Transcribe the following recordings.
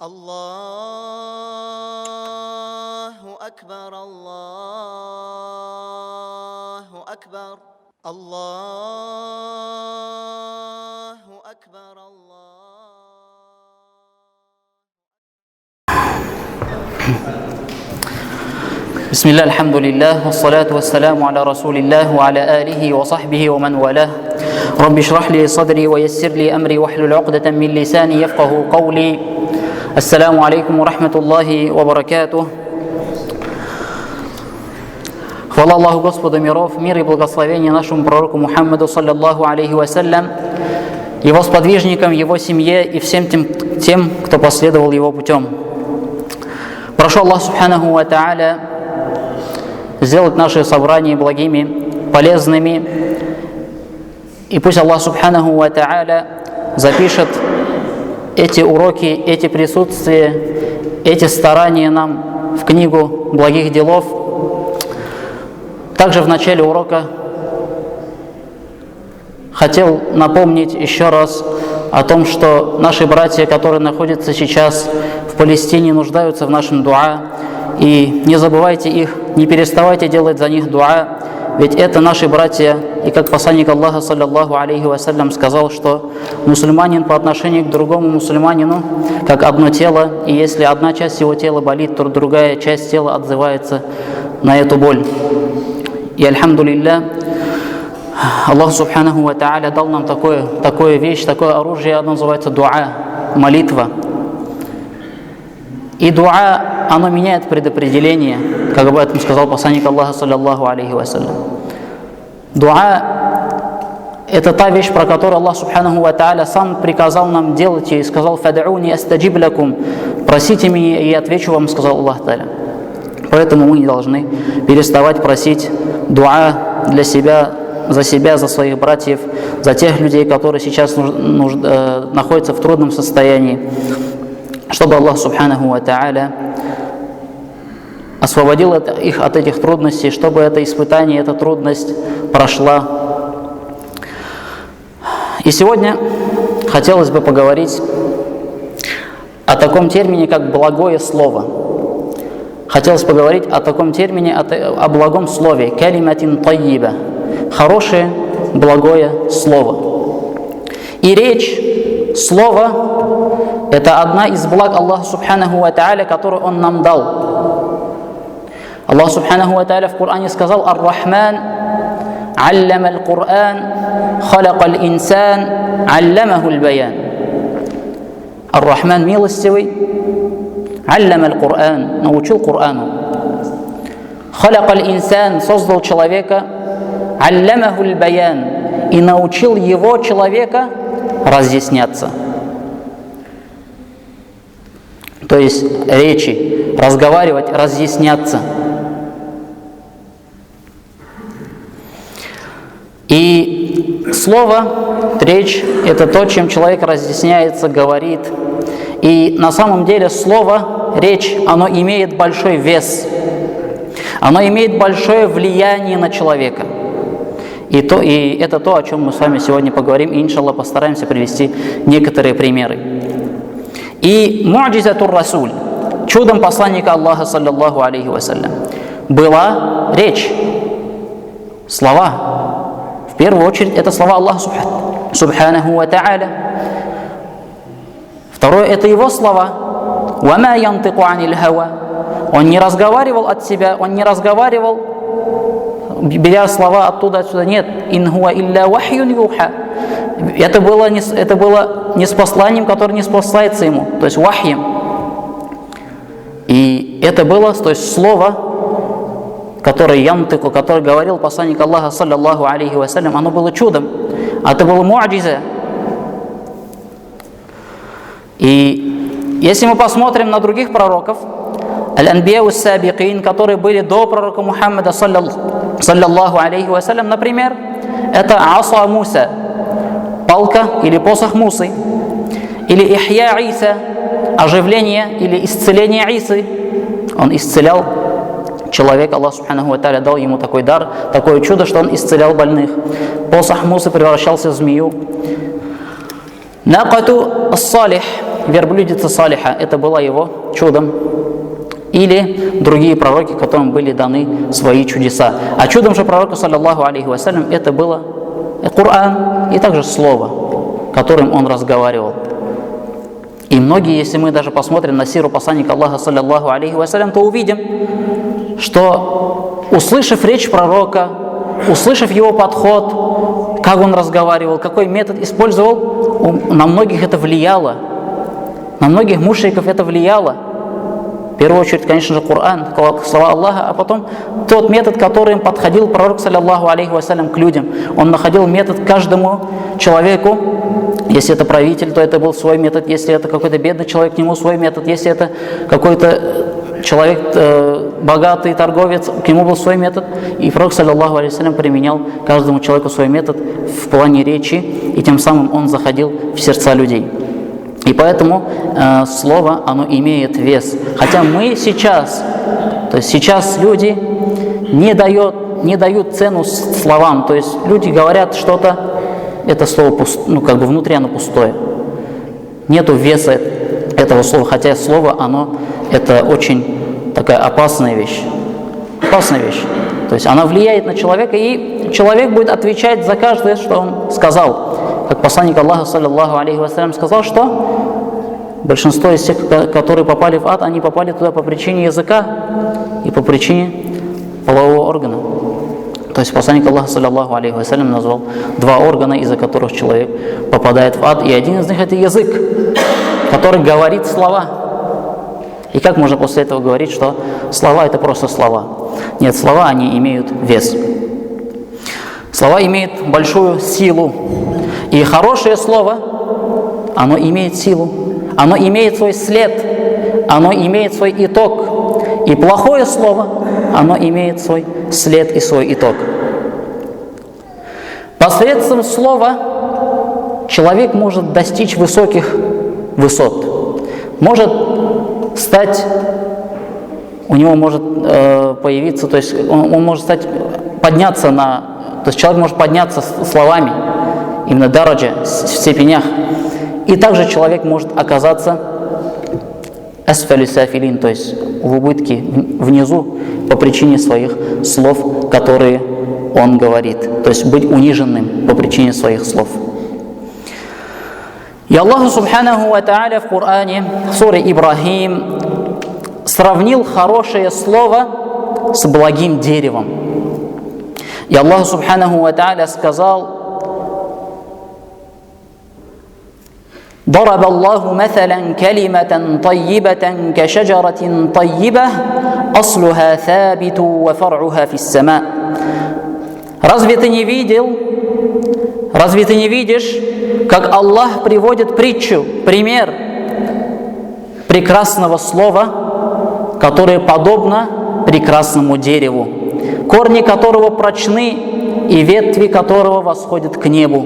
الله أكبر الله أكبر الله أكبر بسم الله الحمد لله والصلاة والسلام على رسول الله وعلى آله وصحبه ومن والاه. رب اشرح لي صدري ويسر لي أمري واحلل عقدة من لساني يفقه قولي. Ассаляму алейкум ва рахматуллахи ва баракатух. Хвала Аллаху Господу миров, мир и благословение нашему пророку Мухаммаду саллаллаху алейхи вассалям, его сподвижникам, его семье и всем тем, кто последовал его путем. Прошу Аллах субханаху ва тааля сделать наши собрания благими, полезными, и пусть Аллах субханаху ва тааля запишет эти уроки, эти присутствия, эти старания нам в книгу благих делов. Также в начале урока хотел напомнить еще раз о том, что наши братья, которые находятся сейчас в Палестине, нуждаются в нашем дуа. И не забывайте их, не переставайте делать за них дуа, ведь это наши братья. И как посланник Аллаха, саллаллаху алейхи вассалям, сказал, что мусульманин по отношению к другому мусульманину как одно тело, и если одна часть его тела болит, то другая часть тела отзывается на эту боль. И альхамдулилля, Аллах субханаху ва тааля дал нам такое вещь, такое оружие, оно называется дуа, молитва. И дуа, оно меняет предопределение, как об этом сказал посланник Аллаха, саллаллаху алейхи вассалям. Дуа – это та вещь, про которую Аллах субханаху ва тааля сам приказал нам делать ее и сказал: «Фад'уни астаджиб лакум», «Просите меня, и я отвечу вам», сказал Аллах тааля. Поэтому мы не должны переставать просить дуа для себя, за своих братьев, за тех людей, которые сейчас находятся в трудном состоянии, чтобы Аллах субханаху ва тааля освободил их от этих трудностей, чтобы это испытание, эта трудность прошла. И сегодня хотелось бы поговорить о таком термине, как благое слово. Хотелось поговорить о таком термине, о благом слове, калиматин тайиба, хорошее, благое слово. И речь, слово, это одна из благ Аллаха субханаху ва тааля, которую Он нам дал. Аллах субханаху ва тааля в Коране сказал: «Ар-Рахман аллама аль-Кур'ан, халака аль-инсан, алламаху аль-баян». Ар-Рахман милостивый, аллама аль-Кур'ан, научил Кур'ану. Халака аль-инсан, создал человека, алламаху аль-баян, и научил его, человека, разъясняться. То есть речи, разговаривать, разъясняться. И слово, речь – это то, чем человек разъясняется, говорит. И на самом деле слово, речь, оно имеет большой вес. Оно имеет большое влияние на человека. И это то, о чем мы с вами сегодня поговорим, и, иншаллах, постараемся привести некоторые примеры. И му'джизатур расуль, чудом посланника Аллаха, саллаллаху алейхи вассалям, была речь, слова. В первую очередь, это слова Аллаха субханаху ва тааля. Второе, это его слова. «Вама янтику анил хава». Он не разговаривал от себя, он не разговаривал, беря слова оттуда-отсюда. Нет. «Ин хуа илля вахьюн юха». Это было не с посланием, которое не спасается ему, то есть вахьем. И это было, то есть слово, которое говорил посланник Аллаха, саллаллаху алейхи вассалям, оно было чудом, это было му'джиза. И если мы посмотрим на других пророков, аль-анбия ус-сабикин, которые были до пророка Мухаммада, саллаллаху алейхи вассалям, например, это аса Муса, палка или посох Мусы, или ихья Иса, оживление или исцеление Исы. Он исцелял человека, Аллах субханаху ва тааля дал ему такой дар, такое чудо, что он исцелял больных. Посох Мусы превращался в змею. Накату ас-салих, верблюдица Салиха, это было его чудом. Или другие пророки, которым были даны свои чудеса. А чудом же пророка, саллаллаху алейхи вассалям, это было Коран и также слово, которым он разговаривал. И многие, если мы даже посмотрим на сиру посланника Аллаха, саллаллаху алейхи вассалям, то увидим, что, услышав речь пророка, услышав его подход, как он разговаривал, какой метод использовал, на многих это влияло. На многих мушриков это влияло. В первую очередь, конечно же, Коран, слова Аллаха, а потом тот метод, которым подходил пророк, саллаллаху алейхи вассалям, к людям. Он находил метод каждому человеку. Если это правитель, то это был свой метод. Если это какой-то бедный человек, к нему свой метод. Если это какой-то человек богатый, торговец, к нему был свой метод. И пророк, саллаллаху алейхи вассалям, применял каждому человеку свой метод в плане речи, и тем самым он заходил в сердца людей. И поэтому слово, оно имеет вес. Хотя мы сейчас, то есть сейчас люди не дают цену словам. То есть люди говорят что-то, это слово внутри оно пустое. Нету веса этого слова, хотя слово, оно, это очень такая опасная вещь. Опасная вещь. То есть она влияет на человека, и человек будет отвечать за каждое, что он сказал. Как посланник Аллаха, саллаллаху алейхи вассалям, сказал, что большинство из тех, которые попали в ад, они попали туда по причине языка и по причине полового органа. То есть посланник Аллаха, саллаллаху алейхи вассалям, назвал два органа, из-за которых человек попадает в ад, и один из них это язык, который говорит слова. И как можно после этого говорить, что слова это просто слова? Нет, слова, они имеют вес. Слова имеют большую силу. И хорошее слово, оно имеет силу, оно имеет свой след, оно имеет свой итог. И плохое слово, оно имеет свой след и свой итог. Посредством слова человек может достичь высоких высот. Может стать, у него может появиться, то есть он может подняться то есть человек может подняться словами, именно дараджа, в степенях. И также человек может оказаться асфали сафилин, то есть в убытке, внизу, по причине своих слов, которые он говорит. То есть быть униженным по причине своих слов. И Аллах субханаху ва тааля в Коране, в суре Ибрахим, сравнил хорошее слово с благим деревом. И Аллах субханаху ва тааля сказал: ضرب الله مثلا كلمة طيبة كشجرة طيبة أصلها ثابت وفرعها في السماء. Разве ты не видишь, как Аллах приводит притчу, пример прекрасного слова, которое подобно прекрасному дереву, корни которого прочны и ветви которого восходят к небу.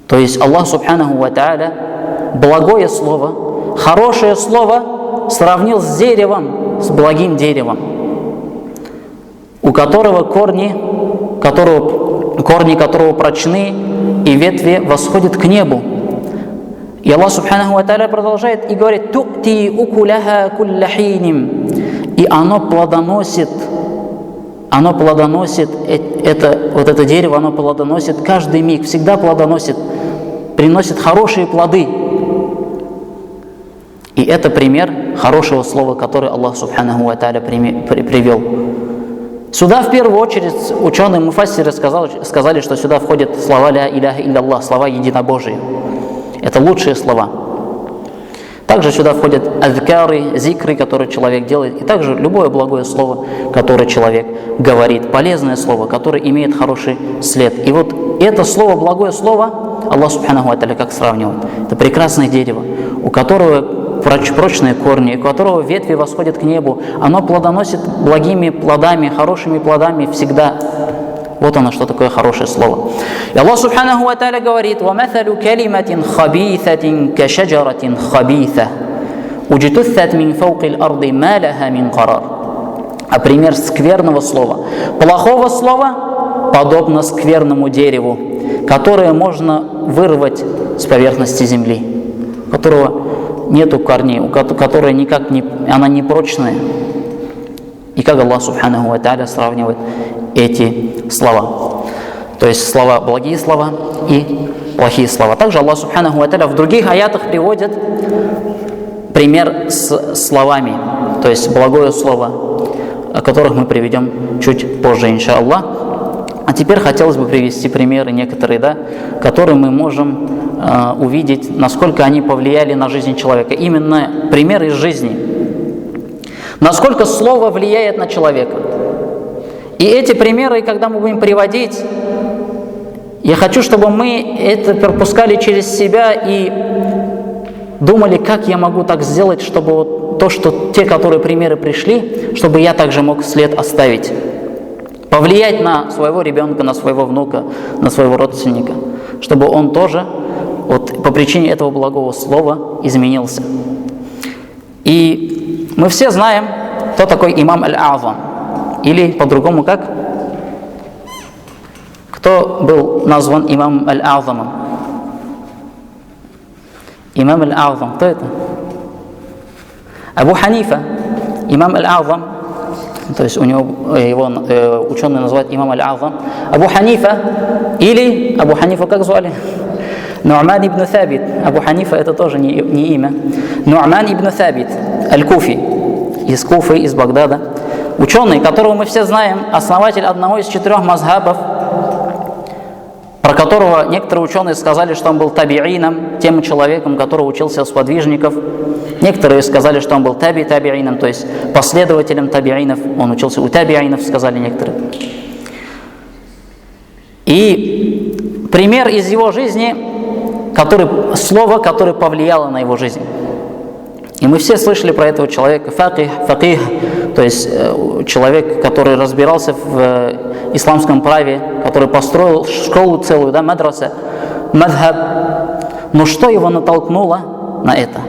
То есть Аллах субханаху ва тааля благое слово, хорошее слово сравнил с деревом, с благим деревом, у которого корни которого прочны и ветви восходят к небу. И Аллах субханаху ва тааля продолжает и говорит: «Ту'ти укуляха кулля хиним». И оно плодоносит, это дерево, оно плодоносит каждый миг, всегда плодоносит, приносит хорошие плоды. И это пример хорошего слова, которое Аллах субханаху ва тааля привел. Сюда в первую очередь ученые муфассиры сказали, что сюда входят слова «Ля иляха илля-Аллах», слова единобожия. Это лучшие слова. Также сюда входят адкары, зикры, которые человек делает, и также любое благое слово, которое человек говорит, полезное слово, которое имеет хороший след. И вот это слово, благое слово, Аллах субханаху ва тааля как сравнивает. Это прекрасное дерево, у которого прочные корни, у которого ветви восходят к небу. Оно плодоносит благими плодами, хорошими плодами всегда. Вот оно, что такое хорошее слово. И Аллах субханаху ва тааля говорит: وَمَثَلُ كَلِمَةٍ خَبِيثَةٍ كَشَجَرَةٍ خَبِيثَةٍ اجْتُثَّتْ مِنْ فَوْقِ الْأَرْضِ مَا لَهَا مِنْ قَرَارٍ. А пример скверного слова, плохого слова, подобно скверному дереву, которое можно вырвать с поверхности земли. которого нету корней, которая никак не, она не прочная. И как Аллах Субханаху ва Тааля сравнивает эти слова. То есть слова, благие слова и плохие слова. Также Аллах Субханаху ва Тааля в других аятах приводит пример с словами, то есть благое слово, о которых мы приведем чуть позже, иншаллах. А теперь хотелось бы привести примеры некоторые, которые мы можем увидеть, насколько они повлияли на жизнь человека. Именно примеры из жизни. Насколько слово влияет на человека. И эти примеры, когда мы будем приводить, я хочу, чтобы мы это пропускали через себя и думали, как я могу так сделать, чтобы вот то, что те, которые примеры пришли, чтобы я также мог след оставить. Повлиять на своего ребенка, на своего внука, на своего родственника, чтобы он тоже вот, по причине этого благого слова изменился. И мы все знаем, кто такой имам Аль-Азам, или по-другому как? Кто был назван имам Аль-Азамом? Имам Аль-Азам, кто это? Абу Ханифа, имам Аль-Азам, то есть у него его ученые называют имам Аль-Азам. Абу Ханифа, или Абу Ханифа как звали? Ну'ман ибн Сабит. Абу Ханифа это тоже не имя. Ну'ман ибн Сабит, Аль-Куфи, из Куфы, из Багдада. Ученый, которого мы все знаем, основатель одного из 4 мазхабов, про которого некоторые ученые сказали, что он был табиином, тем человеком, который учился у сподвижников. Некоторые сказали, что он был табиином, то есть последователем табиинов. Он учился у табиинов, сказали некоторые. И пример из его жизни, слово, которое повлияло на его жизнь. И мы все слышали про этого человека, факих, то есть человек, который разбирался в исламском праве, который построил школу целую, мадраса, мадхаб. Но что его натолкнуло на это?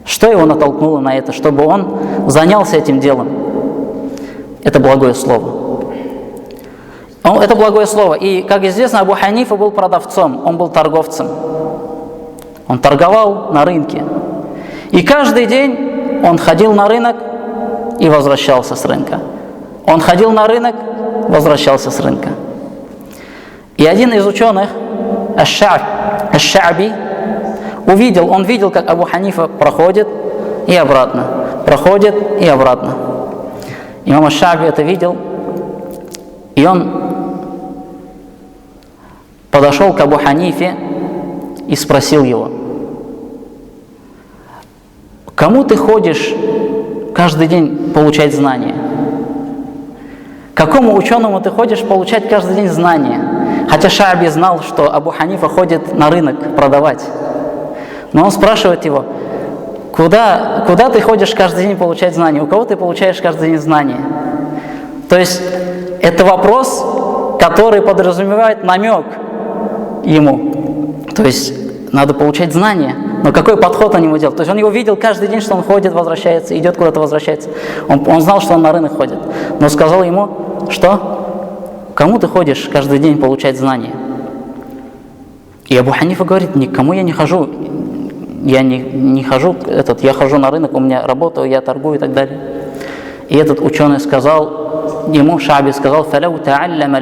Что его натолкнуло на это, чтобы он занялся этим делом? Это благое слово. Это благое слово. И, как известно, Абу Ханифа был продавцом, он был торговцем. Он торговал на рынке. И каждый день он ходил на рынок и возвращался с рынка. Он ходил на рынок, возвращался с рынка. И один из ученых, Аш-Ша'би, он видел, как Абу Ханифа проходит и обратно, проходит и обратно. Имам Аш-Ша'би это видел, и он подошел к Абу Ханифе и спросил его: кому ты ходишь каждый день получать знания? Какому ученому ты ходишь получать каждый день знания? Хотя Ша'би знал, что Абу Ханифа ходит на рынок продавать. Но он спрашивает его: куда ты ходишь каждый день получать знания? У кого ты получаешь каждый день знания? То есть это вопрос, который подразумевает намек ему. То есть надо получать знания. Но какой подход он ему делал? То есть он его видел каждый день, что он ходит, возвращается, идет куда-то, возвращается. Он знал, что он на рынок ходит. Но сказал ему, что кому ты ходишь каждый день получать знания? И Абу Ханифа говорит: никому я не хожу. Я не хожу, я хожу на рынок, у меня работа, я торгую и так далее. И этот ученый сказал, ему Ша'би сказал: فَلَوْ تَعَلَّمَ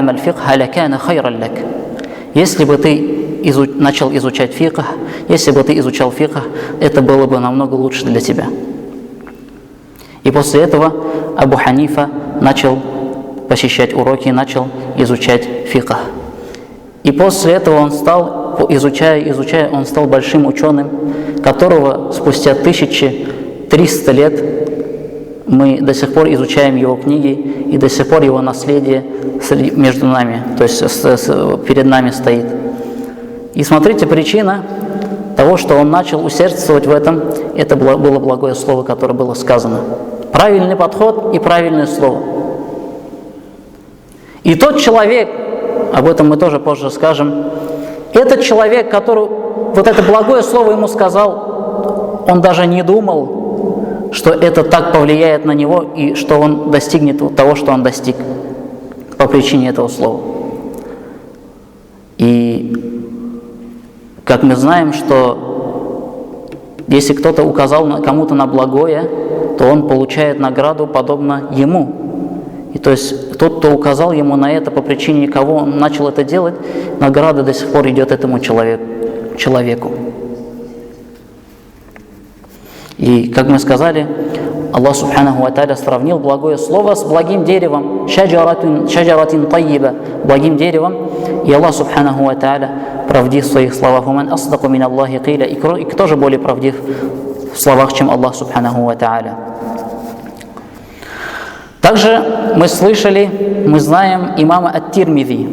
الْفِقْهَ لَكَانَ خَيْرًا لَكَ. Если бы ты начал изучать фикх, если бы ты изучал фикх, это было бы намного лучше для тебя. И после этого Абу Ханифа начал посещать уроки, начал изучать фикх. И после этого он стал, изучая, он стал большим ученым, которого спустя 1300 лет мы до сих пор изучаем его книги, и до сих пор его наследие между нами, то есть перед нами стоит. И смотрите, причина того, что он начал усердствовать в этом, это было благое слово, которое было сказано. Правильный подход и правильное слово. И тот человек, об этом мы тоже позже скажем, этот человек, который вот это благое слово ему сказал, он даже не думал, что это так повлияет на него и что он достигнет того, что он достиг по причине этого слова. И как мы знаем, что если кто-то указал кому-то на благое, то он получает награду подобно ему. И то есть тот, кто указал ему на это, по причине кого он начал это делать, награда до сих пор идет этому человеку. И, как мы сказали, Аллах Субханаху ва Тааля сравнил благое слово с благим деревом, шаджаратин тайиба, благим деревом. И Аллах Субханаху ва Тааля правдив в своих словах. «Уман асдаку мин Аллахи киля». И кто же более правдив в словах, чем Аллах Субханаху ва Тааля? Также мы слышали, мы знаем имама ат-Тирмизи.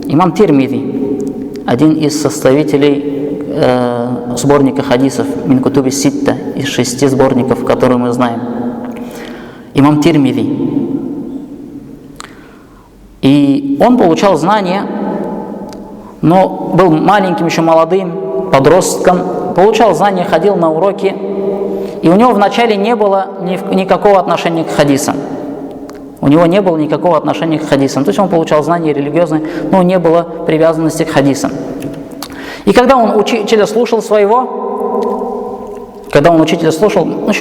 Имам Тирмизи, один из составителей сборника хадисов «Мин кутуби ситта», из 6 сборников, которые мы знаем. Имам Тирмизи. И он получал знания, но был маленьким, еще молодым, подростком, получал знания, ходил на уроки, и у него вначале не было никакого отношения к хадисам. У него не было никакого отношения к хадисам. То есть он получал знания религиозные, но не было привязанности к хадисам. И когда он учителя слушал еще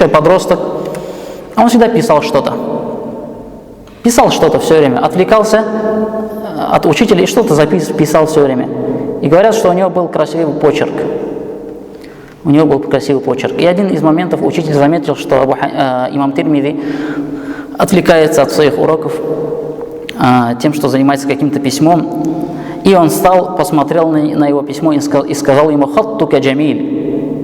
подросток, он всегда писал что-то. Писал что-то все время, отвлекался от учителя и что-то писал все время. И говорят, что у него был красивый почерк. И один из моментов учитель заметил, что имам Тирмизи отвлекается от своих уроков тем, что занимается каким-то письмом. И он посмотрел на его письмо и сказал ему: «Хаттука джамиль,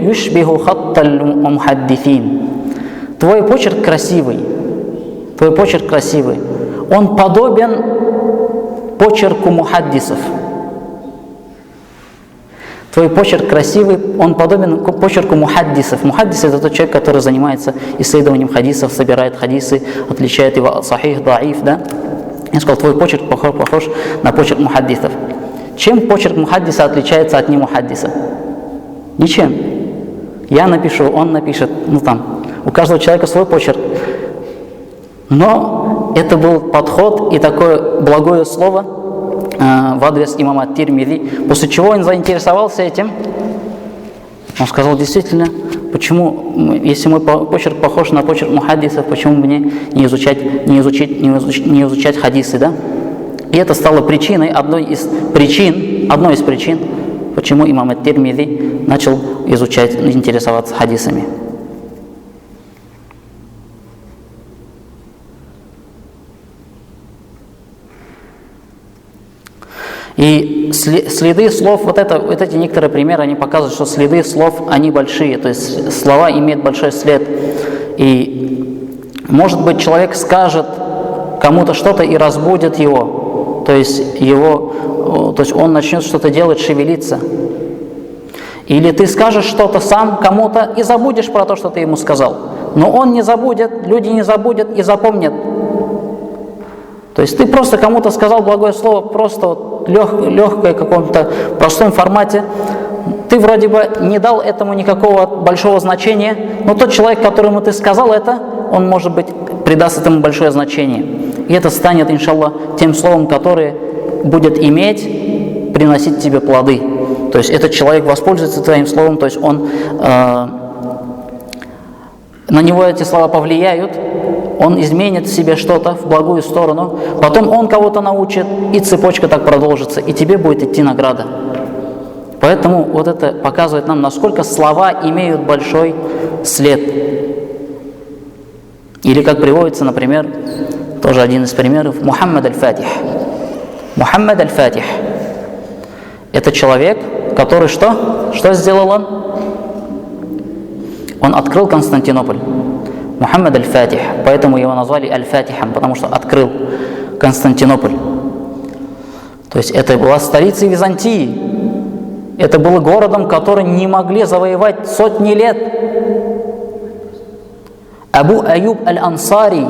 юшбиху хатталь мухаддифин». Твой почерк красивый. Он подобен почерку мухаддисов. Твой почерк красивый, он подобен почерку мухаддисов. Мухаддис — это тот человек, который занимается исследованием хадисов, собирает хадисы, отличает его от сахих, даиф, да? Я сказал, твой почерк похож на почерк мухаддисов. Чем почерк мухаддиса отличается от немухаддиса? Ничем. Я напишу, он напишет, у каждого человека свой почерк. Но это был подход и такое благое слово в адрес имама Тирмизи, после чего он заинтересовался этим. Он сказал: действительно, почему, если мой почерк похож на почерк мухаддисов, почему мне не изучать хадисы, да? И это стало одной из причин, почему имам Тирмизи начал интересоваться хадисами. И следы слов, вот эти некоторые примеры, они показывают, что следы слов, они большие, то есть слова имеют большой след. И, может быть, человек скажет кому-то что-то и разбудит его, то есть он начнет что-то делать, шевелиться. Или ты скажешь что-то сам кому-то и забудешь про то, что ты ему сказал. Но он не забудет, люди не забудут и запомнят. То есть ты просто кому-то сказал благое слово, просто легкое в каком-то простом формате. Ты вроде бы не дал этому никакого большого значения, но тот человек, которому ты сказал это, он, может быть, придаст этому большое значение. И это станет, иншаллах, тем словом, которое будет приносить тебе плоды. То есть этот человек воспользуется твоим словом, то есть на него эти слова повлияют, он изменит в себе что-то в благую сторону, потом он кого-то научит, и цепочка так продолжится, и тебе будет идти награда. Поэтому вот это показывает нам, насколько слова имеют большой след. Или, как приводится, например, тоже один из примеров, Мухаммад аль-Фатих. Мухаммад аль-Фатих – это человек, который что сделал он? Он открыл Константинополь. Мухаммад аль-Фатих, поэтому его назвали аль-Фатихом, потому что открыл Константинополь. То есть это была столица Византии. Это было городом, который не могли завоевать сотни лет. Абу Аюб аль-Ансари,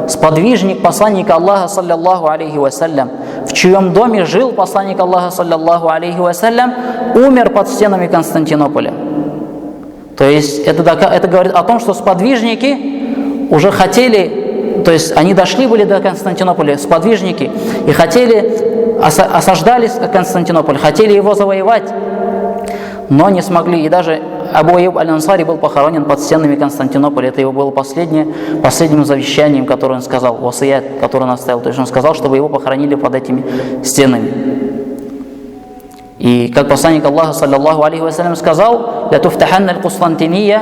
сподвижник посланника Аллаха, саллаллаху алейхи вассалям, в чьем доме жил посланник Аллаха, саллаллаху алейхи вассалям, умер под стенами Константинополя. То есть это говорит о том, что сподвижники уже хотели, то есть они были до Константинополя, сподвижники, и хотели осаждали Константинополь, хотели его завоевать, но не смогли. И даже Абу Аюб аль-Ансари был похоронен под стенами Константинополя. Это его было последним завещанием, которое он сказал, васият, который он оставил. То есть он сказал, чтобы его похоронили под этими стенами. И как посланник Аллаха, саллаллаху алейхи вассалям, сказал: «Ля туфтаханна аль-Кустантиния»,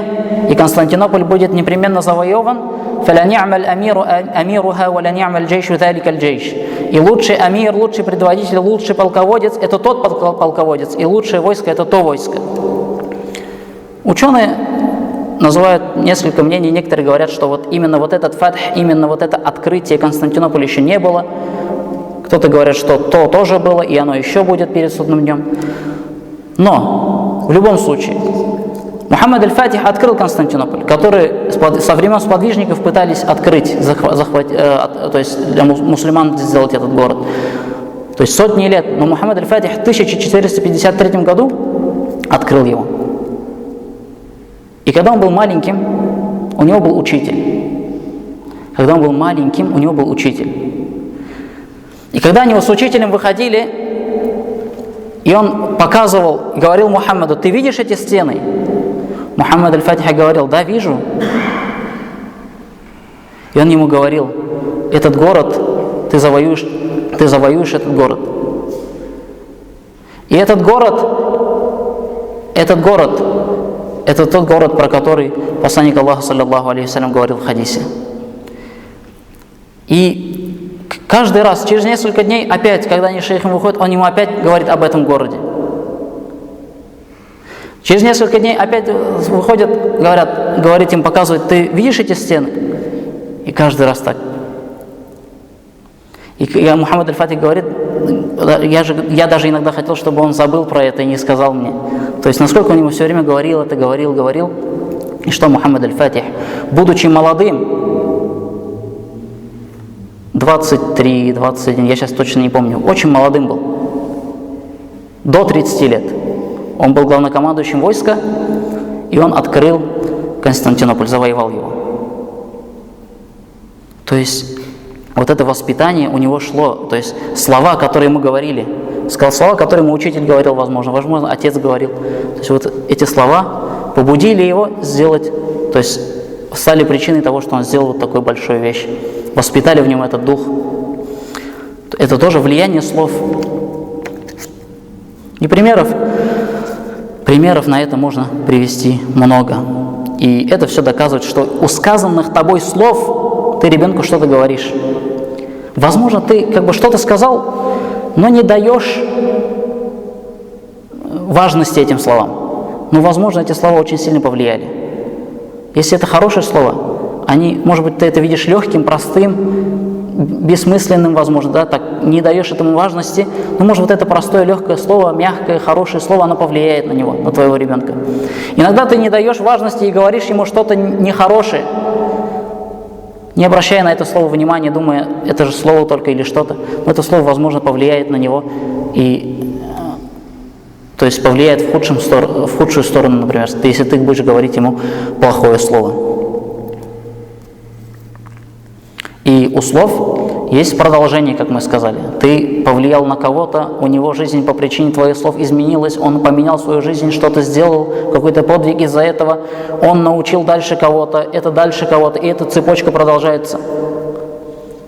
и Константинополь будет непременно завоеван. «Фаля ни'маль амируха, ва ля ни'маль джейшу залика аль-джейш». И лучший амир, лучший предводитель, лучший полководец – это тот полководец, и лучшее войско – это то войско. Ученые называют несколько мнений. Некоторые говорят, что вот именно вот этот фатх, именно вот это открытие Константинополя еще не было. Кто-то говорит, что то тоже было, и оно еще будет перед судным днем. Но в любом случае Мухаммад аль-Фатих открыл Константинополь, который со времен сподвижников пытались открыть, то есть для мусульман сделать этот город. То есть сотни лет. Но Мухаммад аль-Фатих в 1453 году открыл его. И когда он был маленьким, у него был учитель. Когда он был маленьким, у него был учитель. И когда они с учителем выходили, и он показывал, говорил Мухаммаду: «Ты видишь эти стены?» Мухаммад аль-Фатих говорил: «Да, вижу». И он ему говорил: «Этот город, ты завоюешь этот город». И этот город, это тот город, про который посланник Аллаха, саллаллаху алейхи вассалям, говорил в хадисе. И каждый раз, через несколько дней, опять, когда они с шейхом выходят, он ему опять говорит об этом городе. Через несколько дней опять выходят, говорит им, показывает: «Ты видишь эти стены?» И каждый раз так. И Мухаммад аль-Фатих говорит: я даже иногда хотел, чтобы он забыл про это и не сказал мне. То есть насколько он ему все время говорил это, говорил. И что Мухаммад аль-Фатих, будучи молодым, 23, 21, я сейчас точно не помню, очень молодым был, до 30 лет. Он был главнокомандующим войска, и он открыл Константинополь, завоевал его. То есть вот это воспитание у него шло, то есть слова, которые мы говорили, слова, которые ему учитель говорил, возможно, отец говорил. То есть вот эти слова побудили его сделать, то есть стали причиной того, что он сделал вот такую большую вещь. Воспитали в нем этот дух. Это тоже влияние слов. И примеров на это можно привести много. И это все доказывает, что у сказанных тобой слов ты ребенку что-то говоришь. Возможно, ты что-то сказал, но не даешь важности этим словам. Но, возможно, эти слова очень сильно повлияли. Если это хорошее слово, может быть, ты это видишь легким, простым, бессмысленным, возможно, да, так не даешь этому важности, но, может, вот это простое, легкое слово, мягкое, хорошее слово, оно повлияет на него, на твоего ребенка. Иногда ты не даешь важности и говоришь ему что-то нехорошее, не обращая на это слово внимания, думая, это же слово только или что-то, но это слово, возможно, повлияет на него, то есть повлияет в худшую сторону, например, если ты будешь говорить ему плохое слово. И у слов есть продолжение, как мы сказали. Ты повлиял на кого-то, у него жизнь по причине твоих слов изменилась, он поменял свою жизнь, что-то сделал, какой-то подвиг из-за этого, он научил дальше кого-то, и эта цепочка продолжается.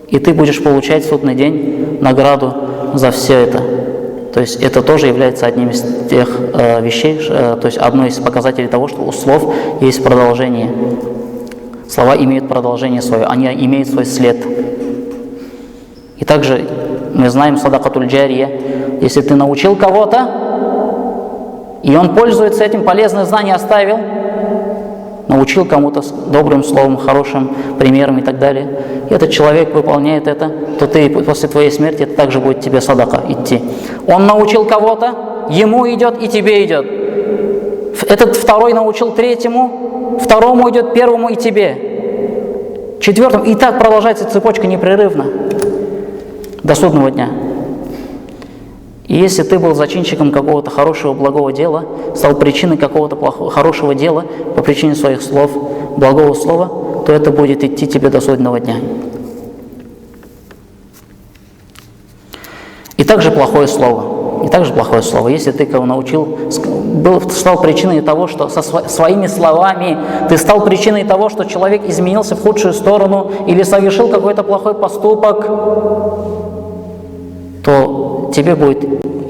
И ты будешь получать в судный день награду за все это. То есть это тоже является одним из тех вещей, то есть одной из показателей того, что у слов есть продолжение. Слова имеют продолжение свое, они имеют свой след. И также мы знаем садакатуль джария. Если ты научил кого-то, и он пользуется этим, полезное знание оставил, научил кому-то добрым словом, хорошим примером и так далее, и этот человек выполняет это, то ты после твоей смерти, это также будет тебе садака идти. Он научил кого-то, ему идет и тебе идет. Этот второй научил третьему, второму идет, первому и тебе, четвертому. И так продолжается цепочка непрерывно до судного дня. И если ты был зачинщиком какого-то хорошего, благого дела, стал причиной какого-то хорошего дела по причине своих слов, благого слова, то это будет идти тебе до судного дня. И также плохое слово. И также плохое слово. Если ты кого научил, стал причиной того, что своими словами ты стал причиной того, что человек изменился в худшую сторону или совершил какой-то плохой поступок, то тебе будет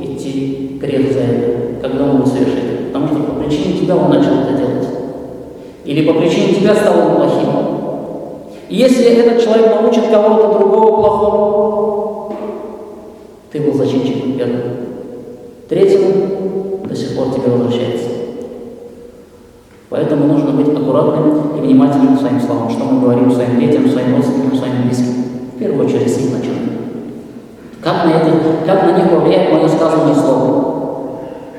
идти грех за это, когда он будет совершить. Потому что по причине тебя он начал это делать. Или по причине тебя стал он плохим. И если этот человек научит кого-то другого плохому, ты был зачинщиком первым. Третьим до сих пор тебе возвращается. Поэтому нужно быть аккуратным и внимательным к своим словам, что мы говорим своим детям, своим родственникам, своим близким. В первую очередь с них начинаем. Как на них повлияет мое сказанное слово?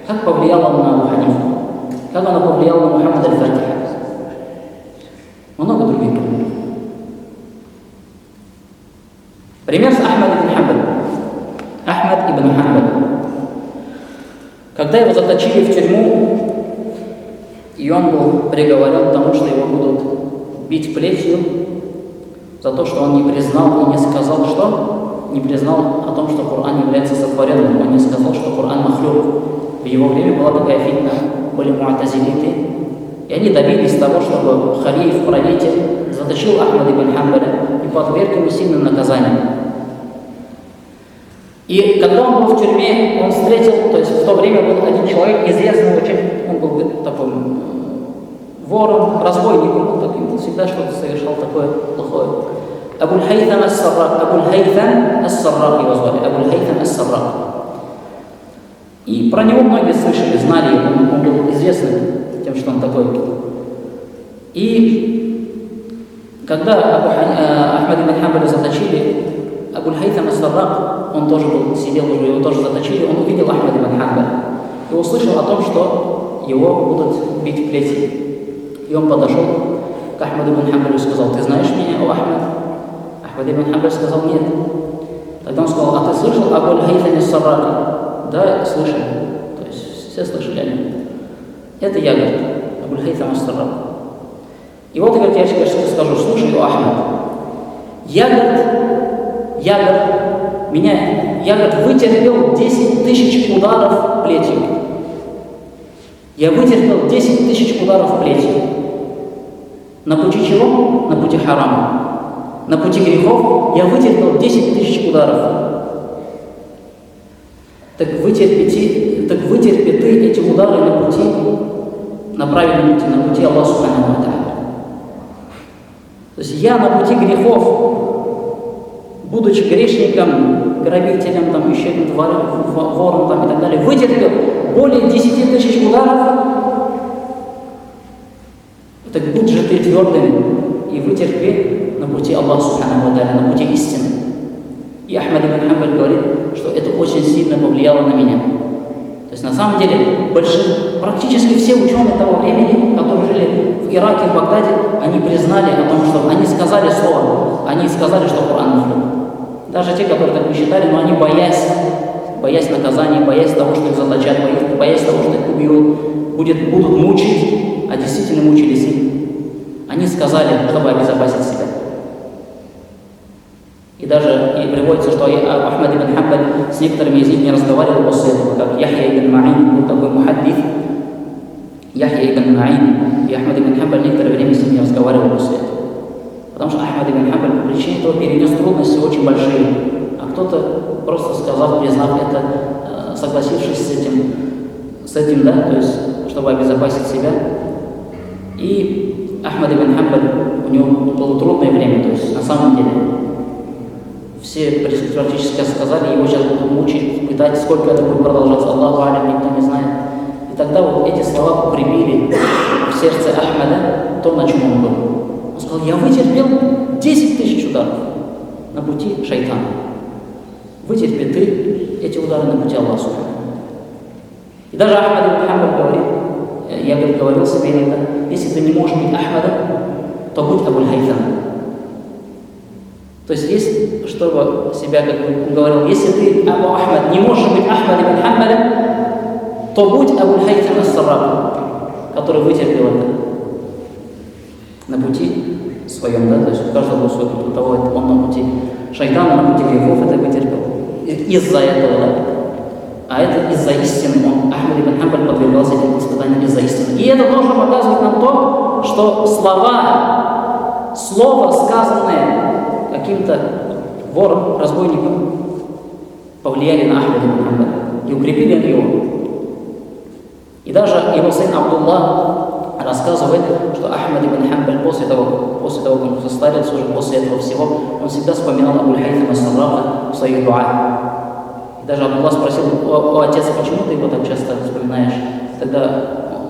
Как повлияло оно на Абу Ханифу? Как оно повлияло на Мухаммад аль-Фатиха? Много других примеров. Пример с Ахмад ибн Хамбаль. Ахмад ибн Хамбаль. Когда его заточили в тюрьму, и он был приговорен к тому, что его будут бить плетью за то, что он не признал и не сказал, что? Не признал о том, что Коран является сотворенным. Он не сказал, что Коран махлюк. В его время была такая фитна, были муатазилиты. И они добились того, чтобы халиф, правитель, заточил Ахмада ибн Хамбаля и подверг ему сильным наказаниям. И когда он был в тюрьме, он встретил, то есть в то время был один человек, известный очень, он был таким вором, разбойником, был таким, всегда что-то совершал такое плохое. Абуль-Хайthам ас-Саррак, Абуль-Хайthам ас-Саррак его звали, Абуль-Хайthам ас-Саррак. И про него многие слышали, знали, он был известным тем, что он такой. И когда Ахмад ибн Хамбаля заточили, Абуль-Хайthам ас-Саррак, он тоже сидел уже, его тоже заточили, он увидел Ахмад ибн Хамбаля и услышал о том, что его будут бить плетью. И он подошел к Ахмаду ибн Хамбалю и сказал: «Ты знаешь меня, о Ахмад?» Ахмад ибн Хамбаль сказал: «Нет». Тогда он сказал: «А ты слышал об Абуль-Хайthаме ас-Сарраке?» «Да, слышал». То есть все слышали о нем. «Это я, говорит, Абуль-Хайthам ас-Саррак». И вот, говорит, я тебе скажу: слушай, о Ахмад, я, говорит, вытерпел 10 тысяч ударов плетью. Я вытерпел 10 тысяч ударов плетью. На пути чего? На пути харама. На пути грехов я вытерпел 10 тысяч ударов. Так вытерпи ты эти удары на пути, на правильном пути, на пути Аллаха Субхану ва Тааля. То есть я на пути грехов, будучи грешником, грабителем, там, еще вором там, и так далее, вытерпел более 10 тысяч ударов. Так будь же ты твердым и вытерпи на пути Аллаха Субхану ва Тааля, на пути истины. И Ахмад ибн Хамбаль говорит, что это очень сильно повлияло на меня. То есть на самом деле практически все ученые того времени, которые жили в Ираке, в Багдаде, они признали о том, что они сказали слово, они сказали, что Коран махлюк. Даже те, которые так не считали, но они боясь наказания, боясь того, что их заточат, боясь того, что их убьют, будут мучить, а действительно мучились их. Они сказали, чтобы обезопасить себя. И даже приводится, что Ахмад ибн Хамбаль с некоторыми из них не разговаривал после этого, как Яхья ибн Ма'ин, был такой мухаддиф, Яхья ибн Ма'ин, и Ахмад ибн Хамбаль некоторое время с ним не разговаривал после этого. Потому что Ахмад ибн Хамбаль по причине этого перенес трудности очень большие, а кто-то просто сказал, признав это, согласившись с этим, да, то есть, чтобы обезопасить себя. И Ахмад ибн Хамбаль, у него было трудное время, то есть на самом деле все практически сказали, его сейчас будут мучить, пытать, сколько это будет продолжаться, Аллаху алям, никто не знает. И тогда вот эти слова прибили в сердце Ахмада то, на чем он был. Он сказал: я вытерпел 10 тысяч ударов на пути шайтана. Вытерпи ты эти удары на пути Аллаха. И даже Ахмад ибн Хамбаль говорит, я говорил себе иногда, если ты не можешь быть Ахмадом, то будь Абуль-Хайthам. То есть, чтобы себя, как бы говорил, если ты, Абу Ахмад, не можешь быть Ахмад ибн Хамбалем, то будь Абуль-Хайthам ас-Саррак, который вытерпел это на пути своем, да, то есть у каждого был свой путь, у того он на пути шайтана, на пути грехов это вытерпел. из-за этого, да? А это из-за истины. Ахмад ибн Хамбаль подвергался этим испытаниям из-за истины. И это тоже показывает нам то, что слово, сказанное каким-то вором, разбойником, повлияли на Ахмада ибн Хамбаля и укрепили его. И даже его сын Абдуллах рассказывает, что Ахмад ибн Хамбаль после того, как он состарился, уже после этого всего, он всегда вспоминал Абуль-Хайтама ас-Сарраха в своих дуа. И даже Абдуллах спросил: о отец, почему ты его так часто вспоминаешь? Тогда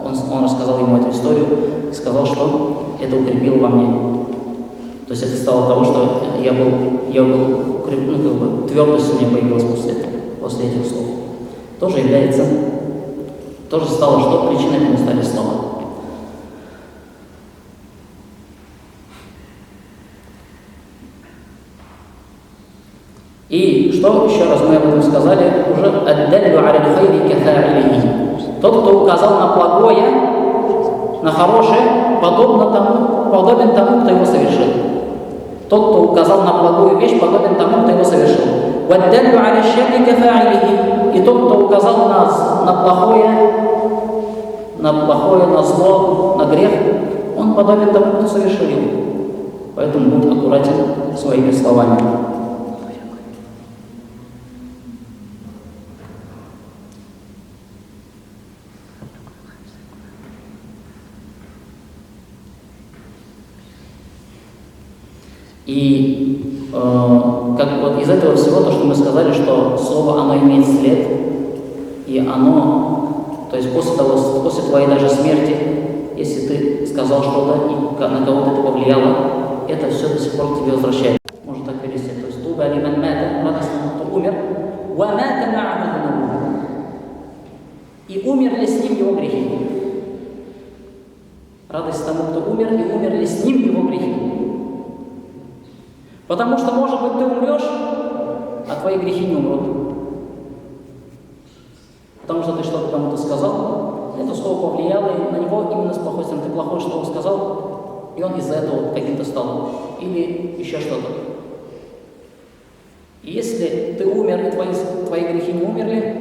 он рассказал ему эту историю и сказал, что это укрепило во мне. То есть это стало того, что я был твердость у меня появилась после этих слов. Тоже стало, что причиной этому стали слова. И что еще раз мы об этом сказали, уже «Аддаллю аля хайри кафа'илихи». Тот, кто указал на благое, на хорошее, подобен тому, кто его совершил. Тот, кто указал на благую вещь, подобен тому, кто его совершил. «Ваддаллю аля шарри кафа'илихи». И тот, кто указал на плохое, на зло, на грех, он подобен тому, кто совершил его. Поэтому будь аккуратен своими словами. И из этого всего, то, что мы сказали, что слово, оно имеет след, и оно, то есть после твоей даже смерти, если ты сказал что-то, и на кого-то это повлияло, это все до сих пор к тебе возвращается. Можно так перевести. То есть туба лиман мата, радость тому, кто умер, ва мата ма'аху зунубу. И умерли с ним его грехи. Радость тому, кто умер, и умерли с ним его грехи. Потому что, может быть, ты умрешь, а твои грехи не умрут. Потому что ты что-то кому-то сказал, это слово повлияло на него именно с плохой стороны. Ты плохое слово сказал, и он из-за этого каким-то стал. Или еще что-то. И если ты умер, и твои грехи не умерли,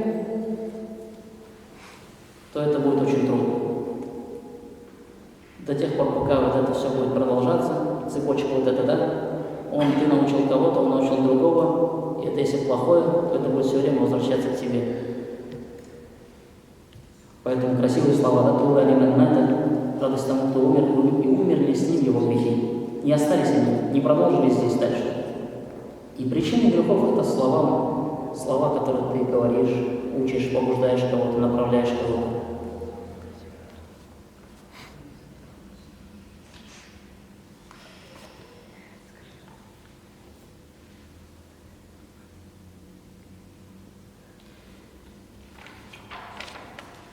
то это будет очень трудно. До тех пор, пока вот это все будет продолжаться, цепочка вот эта, да? Ты научил кого-то, он научил другого, и это если плохое, то это будет все время возвращаться к тебе. Поэтому красивые слова, да, «Туба лиман мата», радость тому, кто умер, и умерли с ним его грехи. Не остались они, не продолжились здесь дальше. И причина грехов — это слова, которые ты говоришь, учишь, побуждаешь кого-то, направляешь кого-то.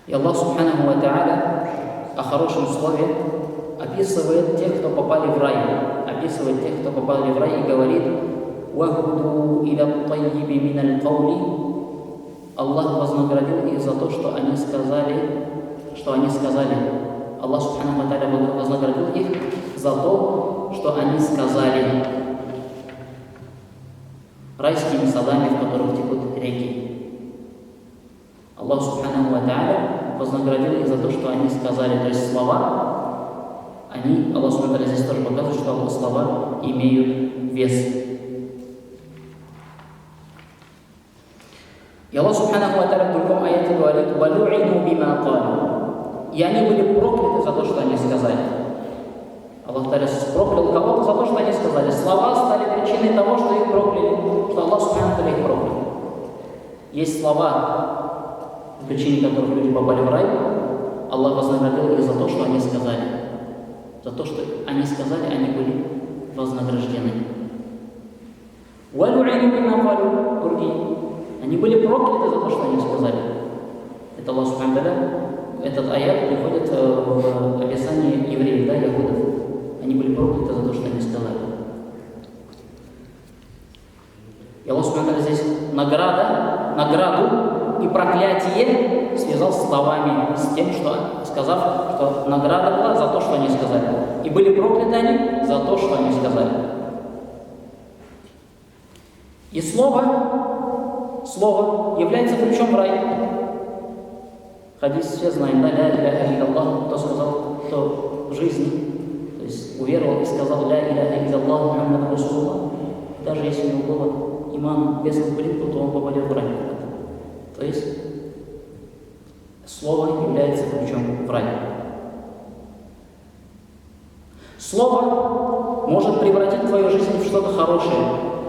И Аллах Субханаху ва Та'аля о хорошем слове описывает тех, кто попали в рай. Описывает тех, кто попали в рай, и говорит: «Вахуду иля тайиби миналь каули». Аллах вознаградил их за то, что они сказали. Аллах Субханаху ва Та'аля вознаградил их за то, что они сказали. Райскими садами, в которых текут реки. Аллах Субханаху ва Та'аля вознаградил их за то, что они сказали. То есть слова, Аллах Субханаху ва Та'аля здесь тоже показывает, что слова имеют вес. И Аллах Субханаху ва Та'аля в другом аяте говорит: «Валю'ину бима калу». И они были прокляты за то, что они сказали. Аллах Та'аля проклял кого-то за то, что они сказали. Слова стали причиной того, что их прокляли, что Аллах Субханаху ва Та'аля их проклял. Есть слова, в причине которых люди попали в рай, Аллах вознаградил их за то, что они сказали. За то, что они сказали, они были вознаграждены. Они были прокляты за то, что они сказали. Это Аллах Субхану ва Тааля. Этот аят приходит в описании евреев, да, ягудов. Они были прокляты за то, что они сказали. И Аллах Субхану ва Тааля здесь награду и проклятие связал словами, с тем, что, сказав, что награда была за то, что они сказали. И были прокляты они за то, что они сказали. И слово слово является ключом в рай. Хадис все знаем, да, ля иляха илляллах, кто сказал, кто в жизни, то есть уверовал и сказал ля иляха илляллах Мухаммад Расулуллах, даже если у него было иман без молитвы, то он попадет в рай. То есть слово является ключом в рай. Слово может превратить твою жизнь в что-то хорошее.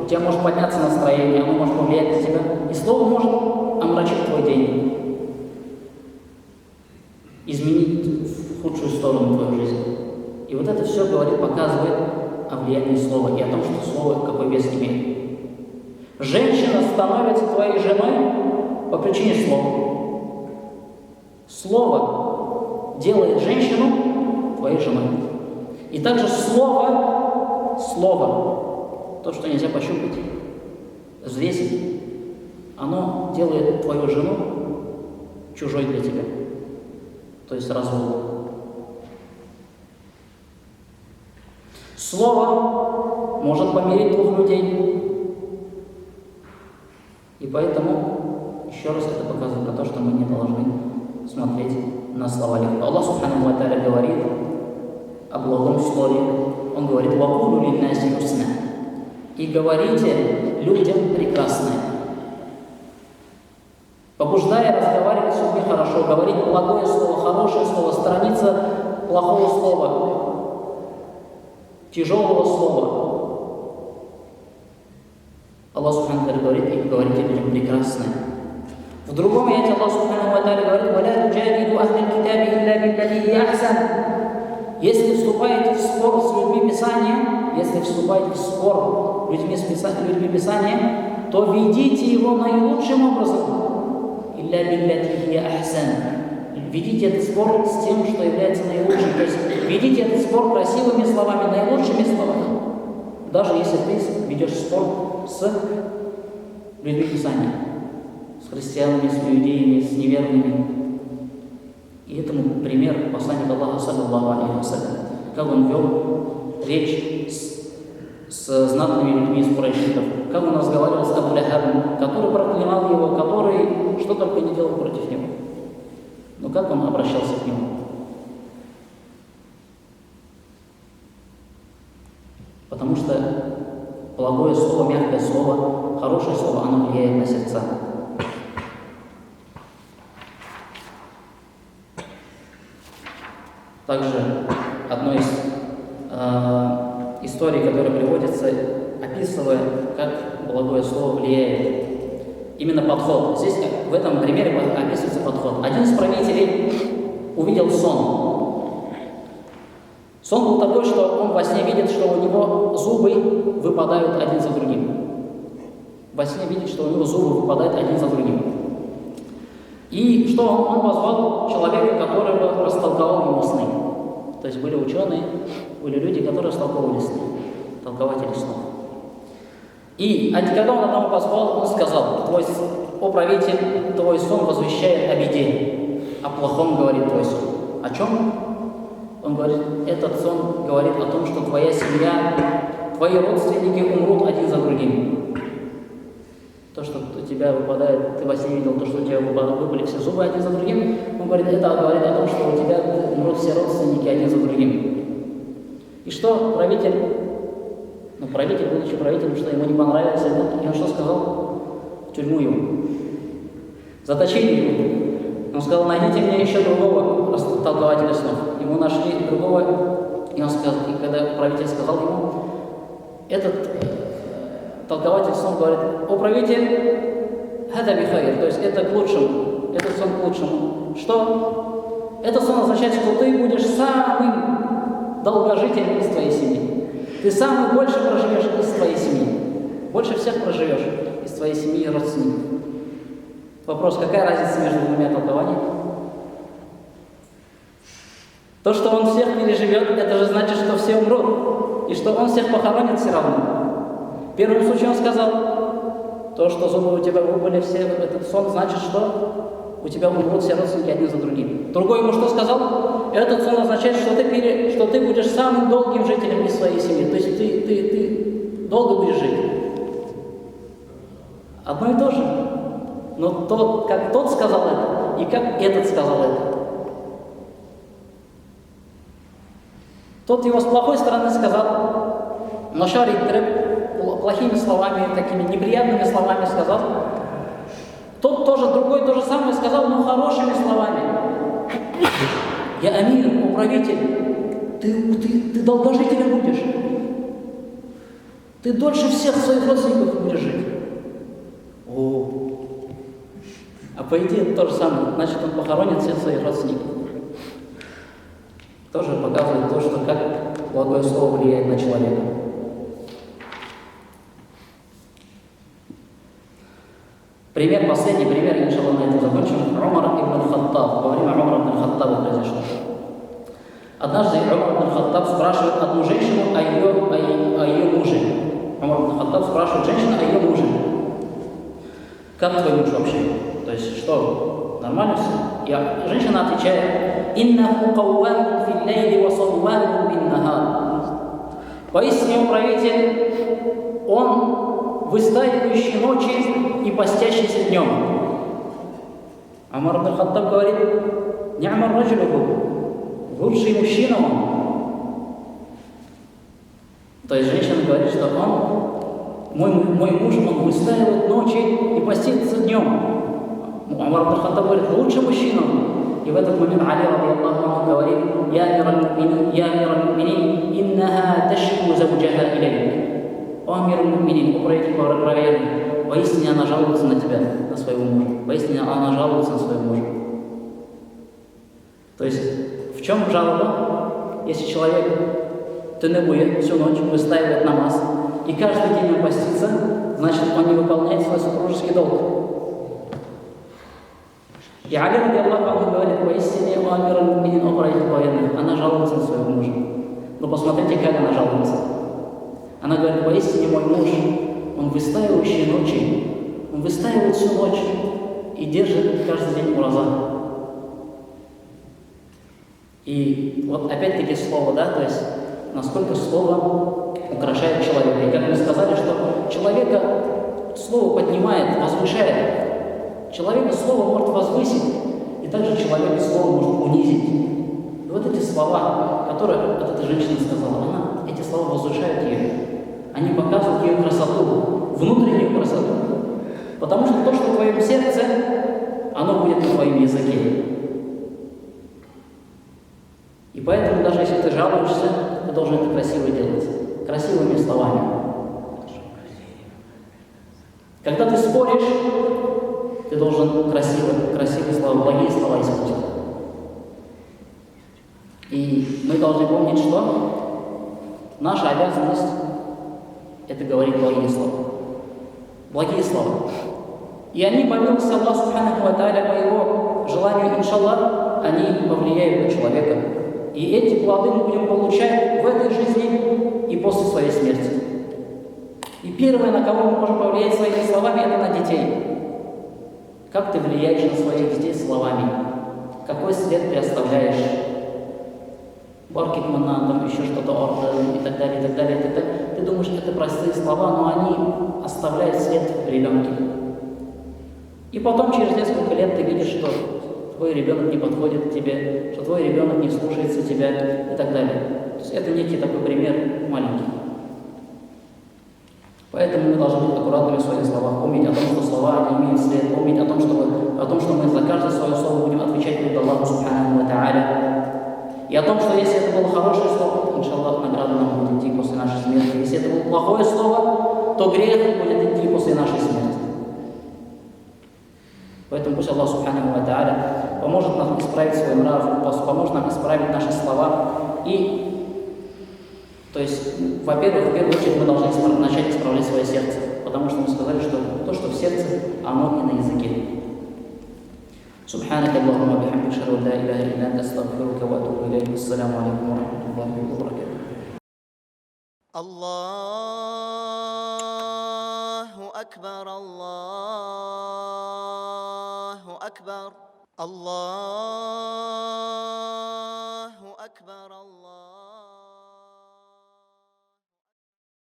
У тебя может подняться настроение, оно может повлиять на тебя. И слово может омрачить твой день, изменить в худшую сторону твою жизнь. И вот это все говорит, показывает о влиянии слова и о том, что слово какой вес имеет. Женщина становится твоей женой по причине слова. Слово делает женщину твоей женой. И также слово, то, что нельзя пощупать, взвесить, оно делает твою жену чужой для тебя. То есть развод. Слово может помирить двух людей. И поэтому, еще раз это показывает на то, что мы не должны смотреть на слова легко. Аллах Субхану ва Тааля говорит о благом слове. Он говорит: «Вакулу линнаси хусна». И говорите людям прекрасное. Побуждая разговаривать с людьми хорошо, говорить благое слово, хорошее слово, сторониться плохого слова, тяжелого слова. Аллах Субхану ва Тааля говорит: и говорите людям прекрасное. В другом аяте Аллах Субхану ва Тааля говорит: «Валя туджадилу ахляль китаби илля биллати хия ахсан». Если вступаете в спор с людьми Писания, людьми Писания, то ведите его наилучшим образом. Илля биллати хия ахсан. Ведите этот спор с тем, что является наилучшим. То есть ведите этот спор красивыми словами, наилучшими словами. Даже если ты ведешь спор с людьми Писания, с христианами, с иудеями, с неверными. И этому пример посланник Аллаха, саллаллаху алейхи ва саллям, как он вел речь с знатными людьми из курайшитов, как он разговаривал с Абу Лахабом, который проклинал его, который что только не делал против него. Но как он обращался к нему? Потому что благое слово, мягкое слово, хорошее слово, оно влияет на сердца. Также одной из историй, которая приводится, описывая, как благое слово влияет. Именно подход. Здесь в этом примере описывается подход. Один из правителей увидел сон. Сон был такой, что он во сне видит, что у него зубы выпадают один за другим. Во сне видит, что у него зубы выпадают один за другим. И что он позвал человека, который растолковал ему сны. То есть были ученые, были люди, которые растолковывали сны, толкователи снов. И когда он одного позвал, он сказал: «О правитель, твой сон возвещает о беде, о плохом говорит твой сон». О чем? Он говорит: этот сон говорит о том, что твоя семья, твои родственники умрут один за другим. То, что у тебя выпадает, ты во сне видел, то, что у тебя выпали все зубы один за другим, он говорит, это говорит о том, что у тебя умрут все родственники один за другим. И что правитель, будучи правителем, что ему не понравилось это, и он что сказал? В тюрьму его. Заточили его. Он сказал: найдите мне еще другого толкователя снов. Ему нашли другого, и он сказал, и когда правитель сказал ему, этот толкователь снов говорит: «О правитель, хада бихайр», то есть это к лучшему, этот сон к лучшему. Что? Этот сон означает, что ты будешь самым долгожителем из твоей семьи. Ты самый больше проживешь из твоей семьи. Больше всех проживешь из твоей семьи и родственников. Вопрос: какая разница между двумя толкованиями? То, что он всех переживет, это же значит, что все умрут. И что он всех похоронит все равно. В первом случае он сказал, то, что зубы у тебя выпали все, этот сон, значит, что у тебя умрут все родственники один за другим. Другой ему что сказал? Этот сон означает, что ты будешь самым долгим жителем из своей семьи. То есть ты долго будешь жить. Одно и то же. Но тот, как тот сказал это, и как этот сказал это. Тот его с плохой стороны сказал, нашар плохими словами, такими неприятными словами сказал. Тот тоже, другой то же самое сказал, но хорошими словами. Я амир, управитель, ты долгожителем будешь. Ты дольше всех своих родственников будешь жить. О. А по идее это то же самое. Значит, он похоронит всех своих родственников. Тоже показывает то, что как благое слово влияет на человека. Пример, последний пример, иншаллах, на этом закончим. Умар ибн Хаттаб. Во время Умара ибн Хаттаба произошло. Однажды Умар ибн Хаттаб спрашивает одну женщину о ее муже. Умар ибн Хаттаб спрашивает женщину о ее муже. Как твой муж вообще? То есть, что, нормально все? И женщина отвечает, «Иннаху каввамун фил лейли ва саввамун бин нахар». Поистине управитель, он выстаивающий ночи и постящийся днем. Умар ибн Хаттаб говорит, «Ни'мар раджулуху», лучший мужчина он. То есть женщина говорит, что мой муж, он выстаивает ночи и постится днем. Умар ибн Хаттаб говорит, лучший мужчина. И в этот момент Али радийаллаху анху говорит, «Я амир аль-муминин, иннаха ташку завджаха илейк». О амир аль-муминин, управитель правоверных, поистине она жалуется на тебя, на своего мужа. Поистине она жалуется на своего мужа. То есть, в чем жалоба? Если человек тенебует всю ночь, выстаивает намаз, и каждый день он постится, значит, он не выполняет свой супружеский долг. И Али радийаллаху анху говорит, поистине у амир аль-муминин, управитель правоверных, она жалуется на своего мужа. Но посмотрите, как она жалуется. Она говорит, поистине мой муж, он выстаивающий ночи, он выстаивает всю ночь и держит каждый день ураза. И вот опять-таки слово, да, то есть насколько слово украшает человека. И как мы сказали, что человека слово поднимает, возвышает. Человека слово может возвысить, и также человека слово может унизить. И вот эти слова, которые вот эта женщина сказала, эти слова возвышают ее. Они показывают ее красоту, внутреннюю красоту. Потому что то, что в твоем сердце, оно будет на твоем языке. И поэтому даже если ты жалуешься, ты должен это красиво делать. Красивыми словами. Когда ты споришь, ты должен красивые слова, благие слова использовать. И мы должны помнить, что наша обязанность – это говорить благие слова. Благие слова. И они, по милости Аллаха Субханаху ва Тааля, по его желанию, иншаллах, они повлияют на человека. И эти плоды мы будем получать в этой жизни и после своей смерти. И первое, на кого мы можем повлиять своими словами, это на детей. Как ты влияешь на своих детей словами? Какой след ты оставляешь? Баркетмана, там еще что-то, орден и так далее, и так далее, и так далее. Ты думаешь, это простые слова, но они оставляют след в ребенке. И потом, через несколько лет, ты видишь, что твой ребенок не подходит к тебе, что твой ребенок не слушается тебя и так далее. То есть это некий такой пример маленький. Поэтому мы должны быть аккуратными в своих словах, помнить о том, что слова не имеют след, помнить о том, что мы за каждое свое слово будем отвечать перед Аллахом Субханаху ва Тааля. И о том, что если это было хорошее слово, иншаллах, награда нам будет идти после нашей смерти. Если это было плохое слово, то грех будет идти после нашей смерти. Поэтому пусть Аллах Субханаху ва Тааля поможет нам исправить свой нрав, поможет нам исправить наши слова. И, то есть, во-первых, в первую очередь мы должны начать исправлять свое сердце, потому что мы сказали, что то, что в сердце, оно и на языке. سبحانك اللهم وبحمدك اشهد ان لا اله الا انت استغفرك واتوب اليك السلام عليكم ورحمه الله وبركاته الله أكبر الله أكبر الله